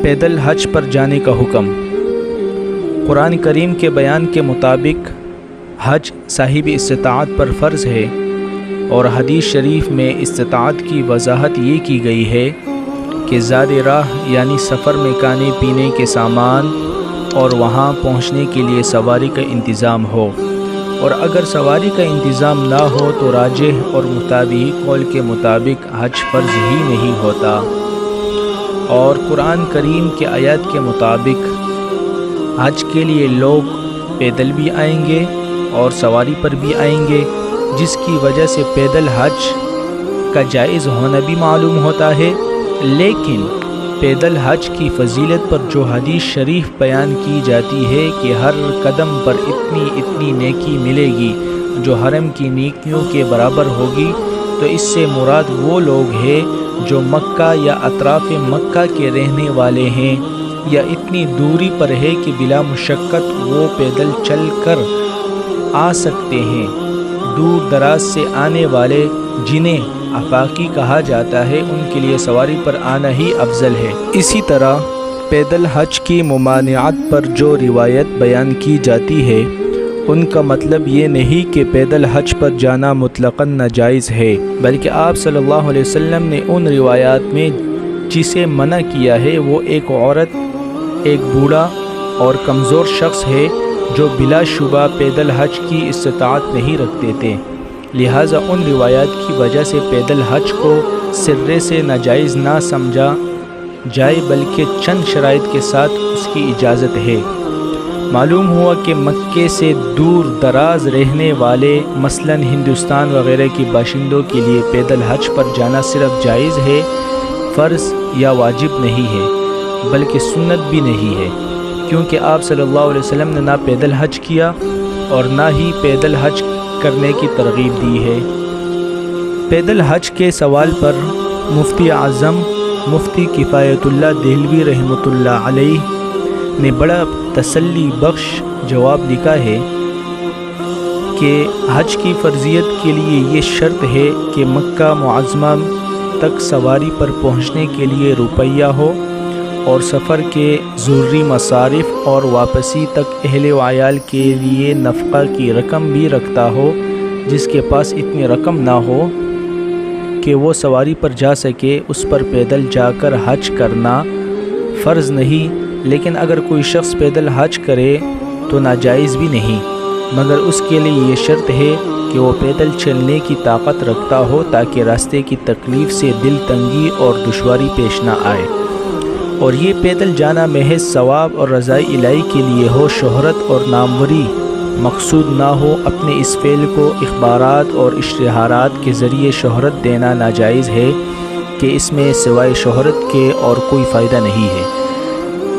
پیدل حج پر جانے کا حکم۔ قرآن کریم کے بیان کے مطابق حج صاحب استطاعت پر فرض ہے، اور حدیث شریف میں استطاعت کی وضاحت یہ کی گئی ہے کہ زاد راہ یعنی سفر میں کھانے پینے کے سامان اور وہاں پہنچنے کے لیے سواری کا انتظام ہو، اور اگر سواری کا انتظام نہ ہو تو راجح اور متابعی قول کے مطابق حج فرض ہی نہیں ہوتا۔ اور قرآن کریم کے آیات کے مطابق حج کے لیے لوگ پیدل بھی آئیں گے اور سواری پر بھی آئیں گے، جس کی وجہ سے پیدل حج کا جائز ہونا بھی معلوم ہوتا ہے۔ لیکن پیدل حج کی فضیلت پر جو حدیث شریف بیان کی جاتی ہے کہ ہر قدم پر اتنی نیکی ملے گی جو حرم کی نیکیوں کے برابر ہوگی، تو اس سے مراد وہ لوگ ہیں جو مکہ یا اطراف مکہ کے رہنے والے ہیں، یا اتنی دوری پر ہے کہ بلا مشقت وہ پیدل چل کر آ سکتے ہیں۔ دور دراز سے آنے والے جنہیں آفاقی کہا جاتا ہے، ان کے لیے سواری پر آنا ہی افضل ہے۔ اسی طرح پیدل حج کی ممانعت پر جو روایت بیان کی جاتی ہے، ان کا مطلب یہ نہیں کہ پیدل حج پر جانا مطلقاً ناجائز ہے، بلکہ آپ صلی اللہ علیہ وسلم نے ان روایات میں جسے منع کیا ہے وہ ایک عورت، ایک بوڑھا اور کمزور شخص ہے جو بلا شبہ پیدل حج کی استطاعت نہیں رکھتے تھے، لہٰذا ان روایات کی وجہ سے پیدل حج کو سرے سے ناجائز نہ سمجھا جائے، بلکہ چند شرائط کے ساتھ اس کی اجازت ہے۔ معلوم ہوا کہ مکے سے دور دراز رہنے والے مثلاً ہندوستان وغیرہ کے باشندوں کے لیے پیدل حج پر جانا صرف جائز ہے، فرض یا واجب نہیں ہے، بلکہ سنت بھی نہیں ہے، کیونکہ آپ صلی اللہ علیہ وسلم نے نہ پیدل حج کیا اور نہ ہی پیدل حج کرنے کی ترغیب دی ہے۔ پیدل حج کے سوال پر مفتی اعظم مفتی کفایت اللہ دہلوی رحمۃ اللہ علیہ نے بڑا تسلی بخش جواب لکھا ہے کہ حج کی فرضیت کے لیے یہ شرط ہے کہ مکہ معظمہ تک سواری پر پہنچنے کے لیے روپیہ ہو، اور سفر کے ضروری مصارف اور واپسی تک اہل و عیال کے لیے نفقہ کی رقم بھی رکھتا ہو۔ جس کے پاس اتنی رقم نہ ہو کہ وہ سواری پر جا سکے، اس پر پیدل جا کر حج کرنا فرض نہیں، لیکن اگر کوئی شخص پیدل حج کرے تو ناجائز بھی نہیں، مگر اس کے لیے یہ شرط ہے کہ وہ پیدل چلنے کی طاقت رکھتا ہو تاکہ راستے کی تکلیف سے دل تنگی اور دشواری پیش نہ آئے، اور یہ پیدل جانا محض ثواب اور رضاء الہی کے لیے ہو، شہرت اور ناموری مقصود نہ ہو۔ اپنے اس فعل کو اخبارات اور اشتہارات کے ذریعے شہرت دینا ناجائز ہے کہ اس میں سوائے شہرت کے اور کوئی فائدہ نہیں ہے۔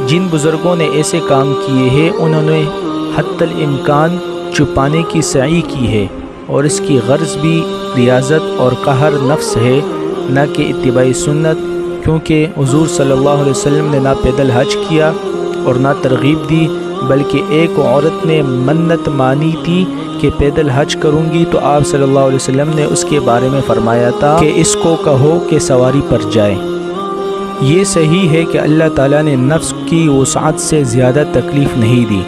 جن بزرگوں نے ایسے کام کیے ہیں انہوں نے حتی الامکان چھپانے کی سعی کی ہے، اور اس کی غرض بھی ریاضت اور قہر نفس ہے، نہ کہ اتباع سنت، کیونکہ حضور صلی اللہ علیہ وسلم نے نہ پیدل حج کیا اور نہ ترغیب دی، بلکہ ایک عورت نے منت مانی تھی کہ پیدل حج کروں گی، تو آپ صلی اللہ علیہ وسلم نے اس کے بارے میں فرمایا تھا کہ اس کو کہو کہ سواری پر جائے۔ یہ صحیح ہے کہ اللہ تعالیٰ نے نفس کی وسعت سے زیادہ تکلیف نہیں دی،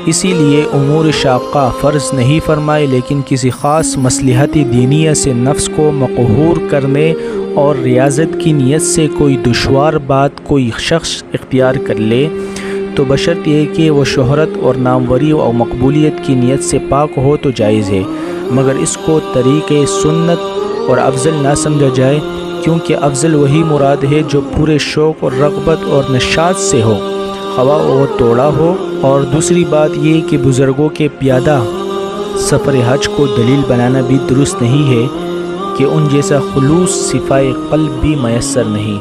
اسی لیے امور شاقہ فرض نہیں فرمائے، لیکن کسی خاص مصلحت دینیہ سے نفس کو مقہور کرنے اور ریاضت کی نیت سے کوئی دشوار بات کوئی شخص اختیار کر لے تو بشرط یہ کہ وہ شہرت اور ناموری اور مقبولیت کی نیت سے پاک ہو تو جائز ہے، مگر اس کو طریق سنت اور افضل نہ سمجھا جائے، کیونکہ افضل وہی مراد ہے جو پورے شوق اور رغبت اور نشاط سے ہو، خواہ وہ توڑا ہو۔ اور دوسری بات یہ کہ بزرگوں کے پیادہ سفر حج کو دلیل بنانا بھی درست نہیں ہے کہ ان جیسا خلوص صفائے قلب بھی میسر نہیں۔